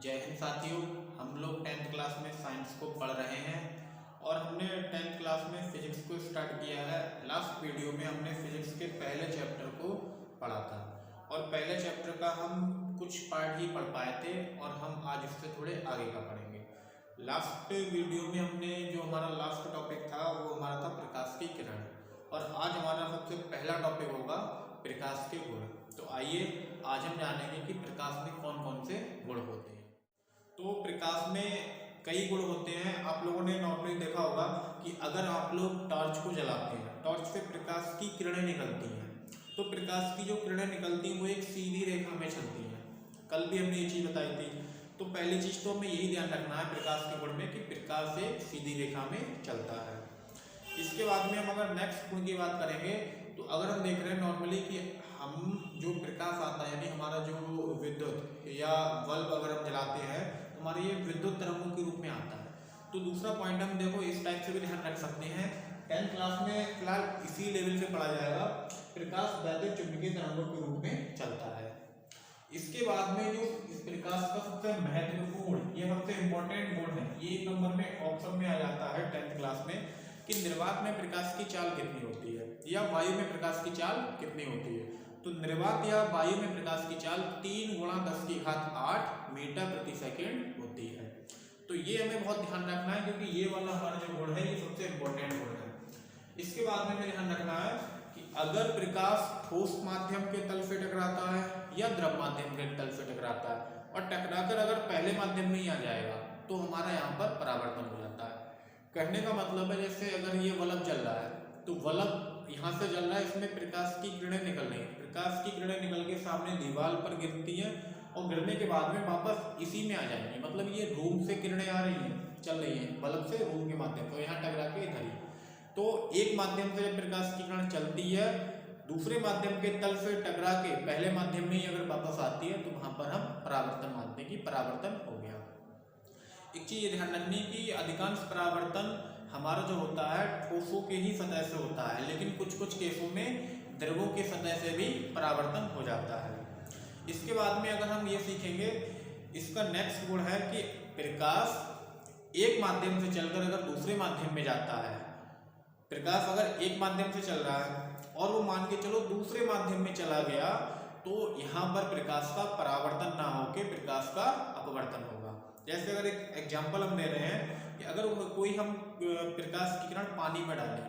जय हिंद साथियों। हम लोग 10th क्लास में साइंस को पढ़ रहे हैं और हमने 10th क्लास में फिजिक्स को स्टार्ट किया है। लास्ट वीडियो में हमने फिजिक्स के पहले चैप्टर को पढ़ा था और पहले चैप्टर का हम कुछ पार्ट ही पढ़ पाए थे और हम आज इससे थोड़े आगे का पढ़ेंगे। लास्ट वीडियो में हमने जो हमारा लास्ट टॉपिक था वो हमारा था प्रकाश की किरण और आज हमारा सबसे पहला टॉपिक होगा प्रकाश के गुण। तो आइए आज हम जानेंगे कि प्रकाश में कौन कौन से गुण होते हैं। तो प्रकाश में कई गुण होते हैं। आप लोगों ने नॉर्मली देखा होगा कि अगर आप लोग टॉर्च को जलाते हैं, टॉर्च से प्रकाश की किरणें निकलती हैं, तो प्रकाश की जो किरणें निकलती हैं वो एक सीधी रेखा में चलती हैं। कल भी हमने ये चीज़ बताई थी। तो पहली चीज़ तो हमें यही ध्यान रखना है प्रकाश के गुण में कि प्रकाश एक सीधी रेखा में चलता है। इसके बाद में हम अगर नेक्स्ट गुण की बात करेंगे तो अगर हम देख रहे हैं नॉर्मली कि हम जो प्रकाश आता है यानी हमारा जो विद्युत या बल्ब अगर हम जलाते हैं तो हमारे ये विद्युत तरंगों के रूप में आता है। तो दूसरा पॉइंट हम देखो इस टाइप से भी ध्यान रख सकते हैं। 10th क्लास में फिलहाल इसी लेवल से पढ़ा जाएगा। प्रकाश वैद्युत चुंबकीय तरंगों के रूप में चलता है। इसके बाद में जो इस प्रकाश का सबसे महत्वपूर्ण ये सबसे इंपॉर्टेंट गुण है, ये 1 नंबर में ऑप्शन में आ जाता है 10th क्लास में कि निर्वात में प्रकाश की चाल कितनी होती है या वायु में प्रकाश की चाल कितनी होती है। तो निर्वात या वायु में प्रकाश की चाल 3 × 10⁸ मीटर प्रति सेकेंड होती है। तो ये हमें बहुत ध्यान रखना है क्योंकि ये वाला हमारा जो गुण है ये सबसे इम्पोर्टेंट गुण है। इसके बाद में हमें ध्यान रखना है कि अगर प्रकाश ठोस माध्यम के तल से टकराता है या द्रव माध्यम के तल से टकराता है और टकराकर अगर पहले माध्यम में ही आ जाएगा तो हमारा यहाँ पर परावर्तन हो जाता है। कहने का मतलब है जैसे अगर ये बल्ब जल रहा है तो बल्ब यहाँ से जल रहा है, इसमें प्रकाश की किरणें निकल रही हैं। प्रकाश की किरणें निकल के सामने दीवार पर गिरती हैं और गिरने के बाद में वापस इसी में आ जाएंगी। मतलब ये रूम से किरणें आ रही हैं, चल रही हैं बल्ब से रूम के माध्यम से, यहाँ टकरा के इधर ही। तो एक माध्यम से जब प्रकाश की किरण चलती है दूसरे माध्यम के तल से टकरा के पहले माध्यम में ही अगर वापस आती है तो वहाँ पर हम परावर्तन मानते हैं कि परावर्तन हो गया। एक चीज़ ये ध्यान रखनी कि अधिकांश परावर्तन हमारा जो होता है ठोसों के ही सतह से होता है, लेकिन कुछ कुछ केसों में द्रवों के सतह से भी परावर्तन हो जाता है। इसके बाद में अगर हम ये सीखेंगे, इसका नेक्स्ट गुण है कि प्रकाश एक माध्यम से चलकर अगर दूसरे माध्यम में जाता है, प्रकाश अगर एक माध्यम से चल रहा है और वो मान के चलो दूसरे माध्यम में चला गया तो यहाँ पर प्रकाश का परावर्तन ना होकर प्रकाश का अपवर्तन होगा। जैसे अगर एक एग्जाम्पल हम दे रहे हैं कि अगर कोई हम प्रकाश की किरण पानी में डालें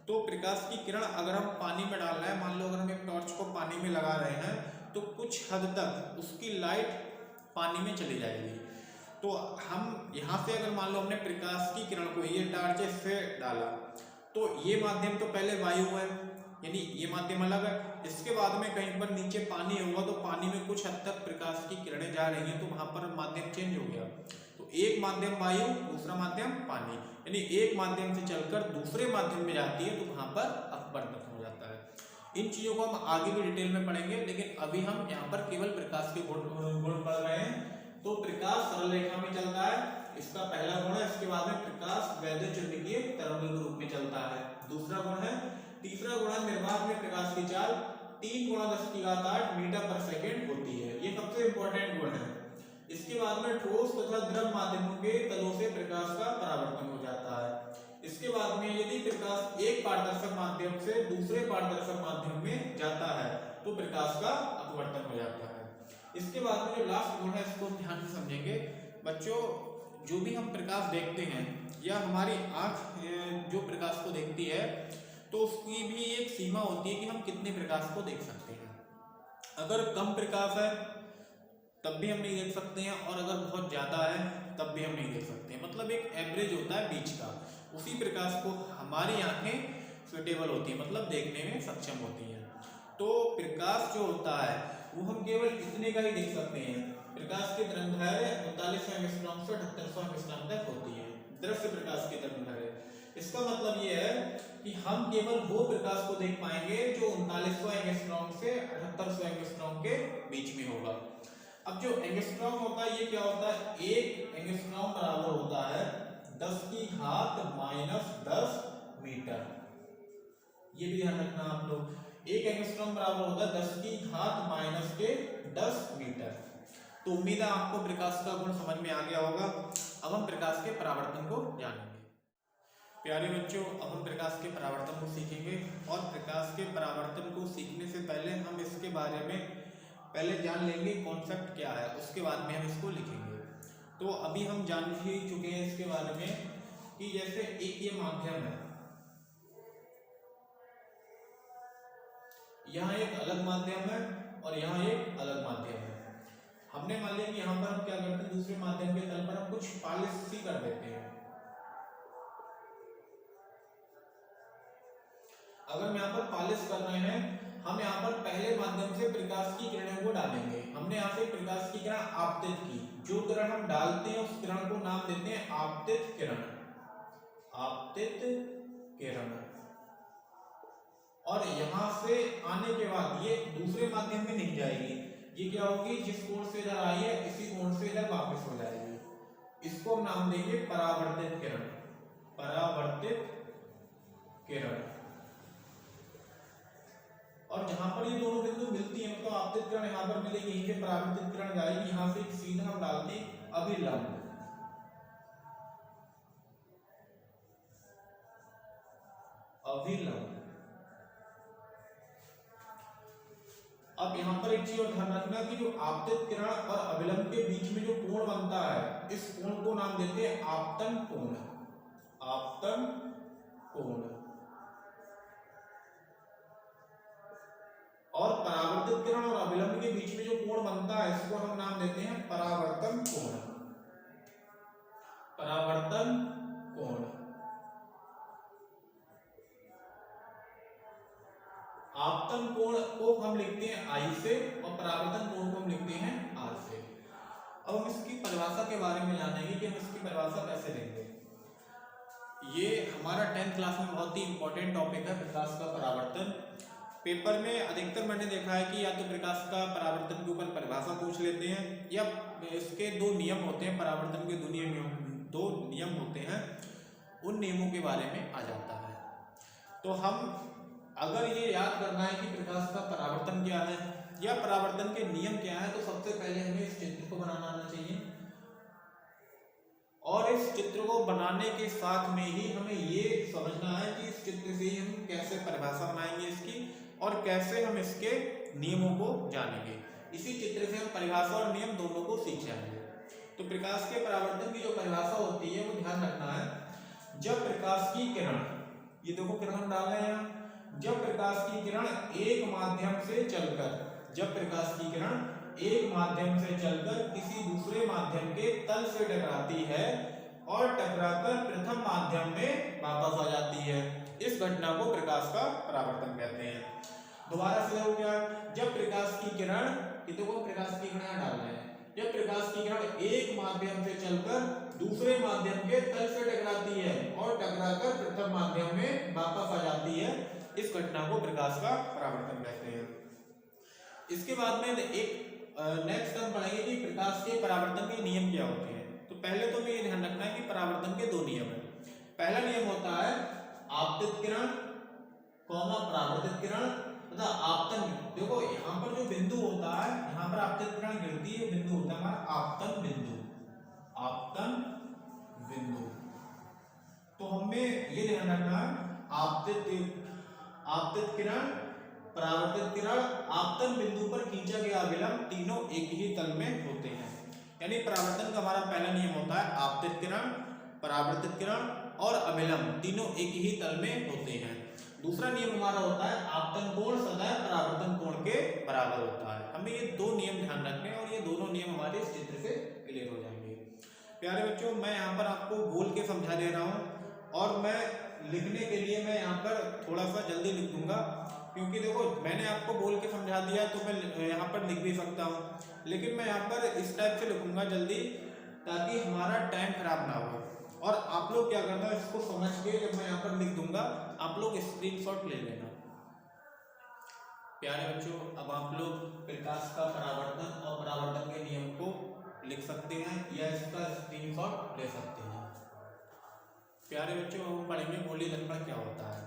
तो प्रकाश की किरण अगर हम पानी में डाल रहे हैं, मान लो अगर हम एक टॉर्च को पानी में लगा रहे हैं तो कुछ हद तक उसकी लाइट पानी में चली जाएगी। तो हम यहाँ से अगर मान लो हमने प्रकाश की किरण को ये टॉर्च से डाला तो ये माध्यम तो पहले वायु है यानी ये माध्यम अलग है। इसके बाद में कहीं पर नीचे पानी होगा तो पानी में कुछ हद तक प्रकाश की किरणें जा रही हैं तो वहाँ पर माध्यम चेंज हो गया। तो एक माध्यम वायु दूसरा माध्यम पानी, यानी एक माध्यम से चलकर दूसरे माध्यम में जाती है तो वहाँ पर अपवर्तन हो जाता है। इन चीज़ों को हम आगे भी डिटेल में पढ़ेंगे, लेकिन अभी हम यहाँ पर केवल प्रकाश के गुण पढ़ रहे हैं। तो प्रकाश सरल रेखा में चलता है, इसका पहला गुण है। इसके बाद में प्रकाश वैद्युत चुंबकीय तरंगों के रूप में चलता है, दूसरा गुण है। तीसरा गुण है निर्वात में प्रकाश की चाल 3 × 10⁸ मीटर पर सेकेंड होती है, ये सबसे इंपॉर्टेंट गुण है। इसके बाद में ठोस तथा द्रव माध्यमों के तलों से प्रकाश का परावर्तन हो जाता है। इसके बाद में यदि प्रकाश एक पारदर्शक माध्यम से दूसरे पारदर्शक माध्यम में जाता है तो प्रकाश का अपवर्तन हो जाता है। इसके बाद में जो लास्ट गुण है इसको ध्यान से समझेंगे बच्चों। जो भी हम प्रकाश देखते हैं या हमारी आँख जो प्रकाश को देखती है तो उसकी भी एक सीमा होती है कि हम कितने प्रकाश को देख सकते हैं। अगर कम प्रकाश है तब भी हम नहीं देख सकते हैं और अगर बहुत ज़्यादा है तब भी हम नहीं देख सकते हैं। मतलब एक एवरेज होता है बीच का, उसी प्रकाश को हमारी आंखें सुटेबल होती हैं, मतलब देखने में सक्षम होती हैं। तो प्रकाश जो होता है वो हम केवल इतने का ही देख सकते हैं। प्रकाश की तरंगदैर्घ्य 3900 एंगस्ट्रॉम से 7800 एंगस्ट्रॉम तक होती है, दृश्य प्रकाश की तरंगदैर्घ्य। इसका मतलब ये है कि हम केवल वो प्रकाश को देख पाएंगे जो 3900 एंगस्ट्रॉम से 7800 एंगस्ट्रॉम के बीच में होगा। अब जो एंगस्ट्रॉम होता है ये क्या होता है, एक एंगस्ट्रॉम बराबर होता है 10⁻⁻10 मीटर। ये भी ध्यान रखना आप लोग, एक एंगस्ट्रॉम बराबर होता है 10⁻⁻10 मीटर। तो उम्मीद है आपको प्रकाश का गुण समझ में आ गया होगा। अब हम प्रकाश के परावर्तन को जानेंगे। प्यारे बच्चों, अब हम प्रकाश के परावर्तन को सीखेंगे और प्रकाश के परावर्तन को सीखने से पहले हम इसके बारे में पहले जान लेंगे कॉन्सेप्ट क्या है, उसके बाद में हम इसको लिखेंगे। तो अभी हम जान ही चुके हैं इसके बारे में कि जैसे एक ये माध्यम है, यहाँ एक अलग माध्यम है और यहाँ एक अलग माध्यम है। हमने मान लिया कि यहाँ पर हम क्या करते हैं, दूसरे माध्यम के तल पर हम कुछ पॉलिश सी कर देते हैं। अगर हम यहाँ पर पॉलिश कर रहे हैं, हम यहाँ पर पहले माध्यम से प्रकाश की किरणों को डालेंगे। हमने यहाँ से प्रकाश की किरण आपतित की, जो किरण हम डालते हैं उस किरण को नाम देते हैं आपतित किरण, आपतित किरण। और यहाँ से आने के बाद ये दूसरे माध्यम में नहीं जाएगी, ये क्या होगी, जिस कोण से इधर आई है इसी कोण से इधर वापस हो जाएगी। इसको हम नाम देंगे परावर्तित किरण, परावर्तित किरण। और जहां पर ये दोनों बिंदु मिलती है, मतलब आपतित किरण यहाँ पर मिलेगी, यहीं से परावर्तित किरण जाएगी, यहाँ से सीधा हम डालते हैं अभिलंब, अभिलंब। अब यहाँ पर एक चीज और ध्यान रखना कि जो आपतित किरण और अभिलंब के बीच में जो कोण बनता है, इस कोण को नाम देते हैं आपतन कोण, आपतन कोण। और परावर्तित किरण और अभिलंब के बीच में जो कोण बनता है, इसको हम नाम देते हैं परावर्तन कोण, परावर्तन कोण। आपतन कोण को हम लिखते हैं आई से और परावर्तन कोण को हम लिखते हैं आर से। अब हम इसकी परिभाषा के बारे में जानेंगे कि हम इसकी परिभाषा कैसे देंगे। ये हमारा 10th क्लास में बहुत ही इंपॉर्टेंट टॉपिक है, प्रकाश का परावर्तन। पेपर में अधिकतर मैंने देखा है कि या तो प्रकाश का परावर्तन के ऊपर परिभाषा पूछ लेते हैं, या इसके दो नियम होते हैं, परावर्तन के दो नियम होते हैं, उन नियमों के बारे में आ जाता है। तो हम अगर ये याद करना है कि प्रकाश का परावर्तन क्या है या परावर्तन के नियम क्या है, तो सबसे पहले हमें इस चित्र को बनाना आना चाहिए। और इस चित्र को बनाने के साथ में ही हमें ये समझना है कि इस चित्र से ही हम कैसे परिभाषा बनाएंगे इसकी और कैसे हम इसके नियमों को जानेंगे। इसी चित्र से हम परिभाषा और नियम दोनों को सीख जाएंगे। तो प्रकाश के परावर्तन की जो परिभाषा होती है वो ध्यान रखना है, जब प्रकाश की किरण, ये देखो किरण हम डाल रहे हैं, जब प्रकाश की किरण एक माध्यम से चलकर, जब प्रकाश की किरण एक माध्यम से चलकर किसी दूसरे माध्यम के तल से टकराती है और टकराकर प्रथम माध्यम में वापस आ जाती है, इस घटना को प्रकाश का परावर्तन कहते हैं। दोबारा से हो गया, जब प्रकाश की किरण, कितने को प्रकाश की किरण डाल रहे हैं, जब प्रकाश की किरण एक माध्यम से चलकर दूसरे माध्यम के तल से टकराती है और टकराकर प्रथम माध्यम में वापस आ जाती है, इस घटना को प्रकाश का परावर्तन कहते हैं। इसके बाद में एक नेक्स्ट हम पढ़ेंगे कि प्रकाश के परावर्तन के नियम क्या होते हैं। तो पहले तो हमें ये ध्यान रखना है कि परावर्तन के दो नियम हैं। पहला नियम होता है आपतित किरण कौमा परावर्तित किरण तथा आपतन। देखो यहाँ पर जो बिंदु होता है, यहाँ पर आपतित किरण गिरती है, बिंदु होता है हमारा आपतन बिंदु, आपतन बिंदु। तो हमें ये ध्यान रखना है आपतित किरण, परावर्तित किरण, आपतन बिंदु पर खींचा गया अभिलंब तीनों एक ही तल में होते हैं। यानी परावर्तन का हमारा पहला नियम होता है आपतित किरण, परावर्तित किरण और अभिलंब तीनों एक ही तल में होते हैं। दूसरा नियम हमारा होता है आपतन कोण सदैव परावर्तन कोण के बराबर होता है। हमें ये दो नियम ध्यान रखने हैं और ये दोनों नियम हमारे इस चित्र से क्लियर हो जाएंगे। प्यारे बच्चों, मैं यहाँ पर आपको बोल के समझा दे रहा हूँ और मैं लिखने के लिए मैं यहाँ पर थोड़ा सा जल्दी लिख दूंगा, क्योंकि देखो मैंने आपको बोल के समझा दिया तो मैं यहाँ पर लिख भी सकता हूँ, लेकिन मैं यहाँ पर इस टाइप से लिखूंगा जल्दी, ताकि हमारा टाइम खराब ना हो। और आप लोग क्या करना है, इसको समझ के जब मैं यहाँ पर लिख दूंगा आप लोग स्क्रीनशॉट ले लेना। प्यारे बच्चों, अब आप लोग प्रकाश का परावर्तन और परावर्तन के नियम को लिख सकते हैं या इसका स्क्रीनशॉट ले सकते हैं। प्यारे बच्चों, हम पढ़ेंगे गोलीय दर्पण क्या होता है।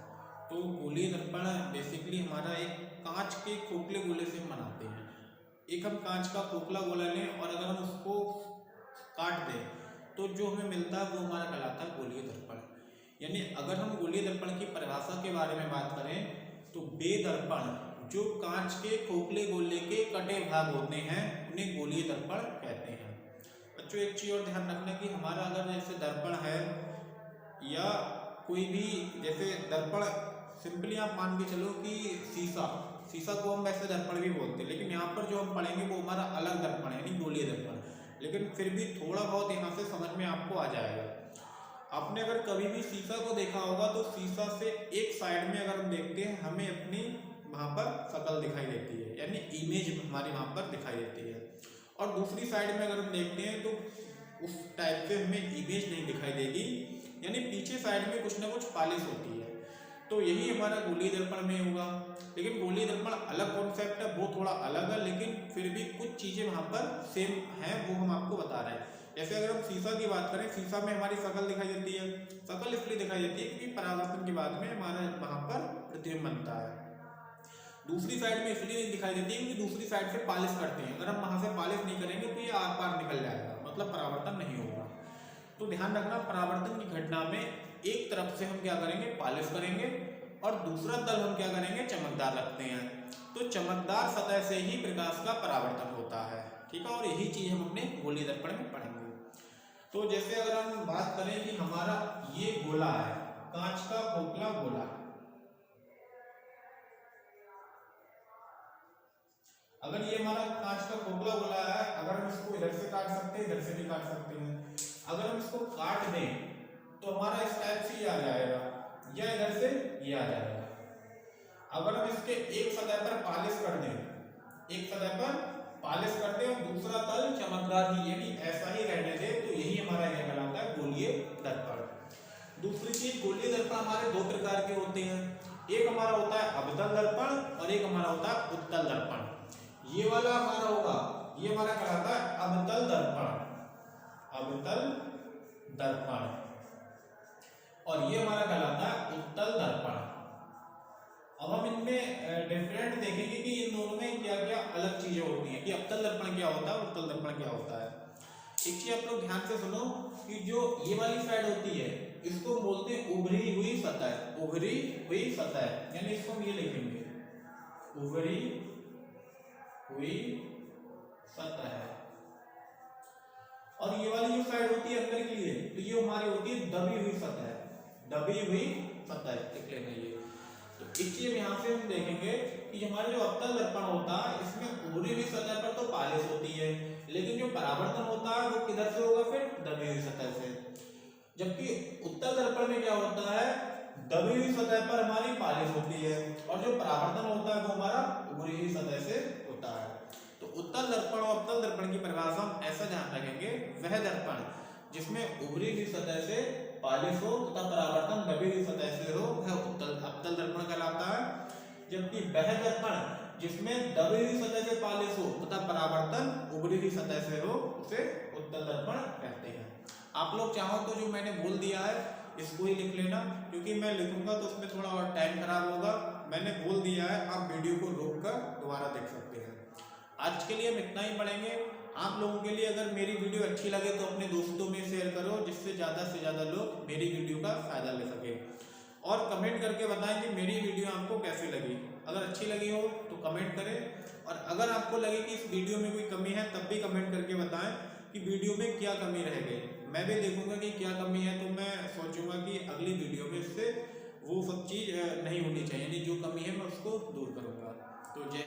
तो गोलीय दर्पण बेसिकली हमारा एक कांच के खोखले गोले से हम बनाते हैं। एक हम कांच का खोखला गोला लें और अगर हम उसको काट दें तो जो हमें मिलता है वो हमारा कहलाता है गोलीय दर्पण। यानी अगर हम गोलीय दर्पण की परिभाषा के बारे में बात करें तो बेदर्पण जो कांच के खोखले गोले के कटे भाग होते हैं उन्हें गोलीय दर्पण कहते हैं। बच्चों एक चीज और ध्यान रखना कि हमारा अगर जैसे दर्पण है या कोई भी जैसे दर्पण सिंपली आप मान के चलो कि शीशा को हम वैसे दर्पण भी बोलते हैं, लेकिन यहाँ पर जो हम पढ़ेंगे वो हमारा अलग दर्पण है यानी गोलीय दर्पण। लेकिन फिर भी थोड़ा बहुत यहाँ से समझ में आपको आ जाएगा। आपने अगर कभी भी शीशा को देखा होगा तो शीशा से एक साइड में अगर हम देखते हैं हमें अपनी वहाँ पर शक्ल दिखाई देती है यानी इमेज हमारी वहाँ पर दिखाई देती है, और दूसरी साइड में अगर हम देखते हैं तो उस टाइप से हमें इमेज नहीं दिखाई देगी यानी पीछे साइड में कुछ ना कुछ पॉलिश होती है। तो यही हमारा गोलीय दर्पण में होगा। लेकिन गोलीय दर्पण अलग कॉन्सेप्ट है, वो थोड़ा अलग है, लेकिन फिर भी कुछ चीज़ें वहाँ पर सेम हैं वो हम आपको बता रहे हैं। जैसे अगर हम शीशा की बात करें, शीशा में हमारी शक्ल दिखाई देती है। शक्ल इसलिए दिखाई देती है क्योंकि परावर्तन के बाद में हमारा वहाँ पर प्रतिबिंब बनता है। दूसरी साइड में इसलिए नहीं दिखाई देती क्योंकि दूसरी साइड से पॉलिश करते हैं। अगर हम वहाँ से पॉलिश नहीं करेंगे तो ये आर पार निकल जाएगा, मतलब परावर्तन नहीं होगा। तो ध्यान रखना परावर्तन की घटना में एक तरफ से हम क्या करेंगे पॉलिश करेंगे और दूसरा तल हम क्या करेंगे चमकदार रखते हैं। तो चमकदार सतह से ही प्रकाश का परावर्तन होता है, ठीक है। और यही चीज हम अपने गोलीय दर्पण में पढ़ेंगे। तो जैसे अगर हम बात करें कि हमारा ये गोला है कांच का खोखला गोला, अगर ये हमारा कांच का खोखला गोला है, अगर हम इसको इधर से काट सकते हैं इधर से भी काट सकते हैं। अगर हम इसको काट दें तो हमारा इस टाइप से ये आ जाएगा या इधर से ये आ जाएगा। अगर हम इसके एक सतह पर पॉलिश कर दें, एक सतह पर पॉलिश कर दें और दूसरा तल चमकदार ही यानी ऐसा ही रहने दें तो यही हमारा क्या कहलाता है गोलीय दर्पण। दूसरी चीज गोलीय दर्पण हमारे दो प्रकार के होते हैं। एक हमारा होता है अवतल दर्पण और एक हमारा होता है उत्तल दर्पण। ये वाला हमारा होगा ये हमारा कहलाता है अवतल दर्पण, अवतल दर्पण, और ये हमारा कहलाता है उत्तल दर्पण। अब हम इनमें डिफरेंट देखेंगे कि इन दोनों में क्या क्या अलग चीजें होती हैं कि अवतल दर्पण क्या होता है उत्तल दर्पण क्या होता है। एक चीज आप लोग ध्यान से सुनो कि जो ये वाली साइड होती है इसको बोलते हैं उभरी हुई सतह, उभरी हुई सतह यानी इसको हम ये लिखेंगे उभरी हुई सतह। और ये वाली जो साइड होती है अंदर के लिए तो ये हमारी होती है दबी हुई सतह, दबी हुई सतह लिख लेना ये। तो एक चीज यहाँ से हम देखेंगे कि हमारा जो अवतल दर्पण होता है इसमें उभरी हुई सतह पर तो पॉलिश होती है, लेकिन जो परावर्तन होता है वो किधर से होगा फिर दबी हुई सतह से। जबकि उत्तल दर्पण में क्या होता है दबी हुई सतह पर हमारी पॉलिश होती है और जो परावर्तन होता है वो हमारा उभरी हुई सतह से होता है। तो उत्तल दर्पण और अवतल दर्पण की परिभाषा हम ऐसा ध्यान रखेंगे, वह दर्पण जिसमें उभरी हुई सतह से पॉलिश हो तथा परावर्तन दबी हुई सतह से हो वह अवतल दर्पण कहलाता है। जबकि वह दर्पण जिसमें दबी हुई सतह से पॉलिश हो तथा परावर्तन उभरी हुई सतह से हो उसे उत्तल दर्पण कहते हैं। आप लोग चाहो तो जो मैंने बोल दिया है इसको ही लिख लेना, क्योंकि मैं लिखूंगा तो उसमें थोड़ा और टाइम खराब होगा। मैंने बोल दिया है, आप वीडियो को रोक कर दोबारा देख सकते हैं। आज के लिए हम इतना ही पढ़ेंगे। आप लोगों के लिए अगर मेरी वीडियो अच्छी लगे तो अपने दोस्तों में शेयर करो जिससे ज़्यादा से ज़्यादा लोग मेरी वीडियो का फायदा ले सके, और कमेंट करके बताएं कि मेरी वीडियो आपको कैसी लगी। अगर अच्छी लगी हो तो कमेंट करें, और अगर आपको लगे कि इस वीडियो में कोई कमी है तब भी कमेंट करके बताएं कि वीडियो में क्या कमी रह गई। मैं भी देखूंगा कि क्या कमी है तो मैं सोचूंगा कि अगली वीडियो में इससे वो सब चीज़ नहीं होनी चाहिए, यानी जो कमी है मैं उसको दूर करूँगा। तो जय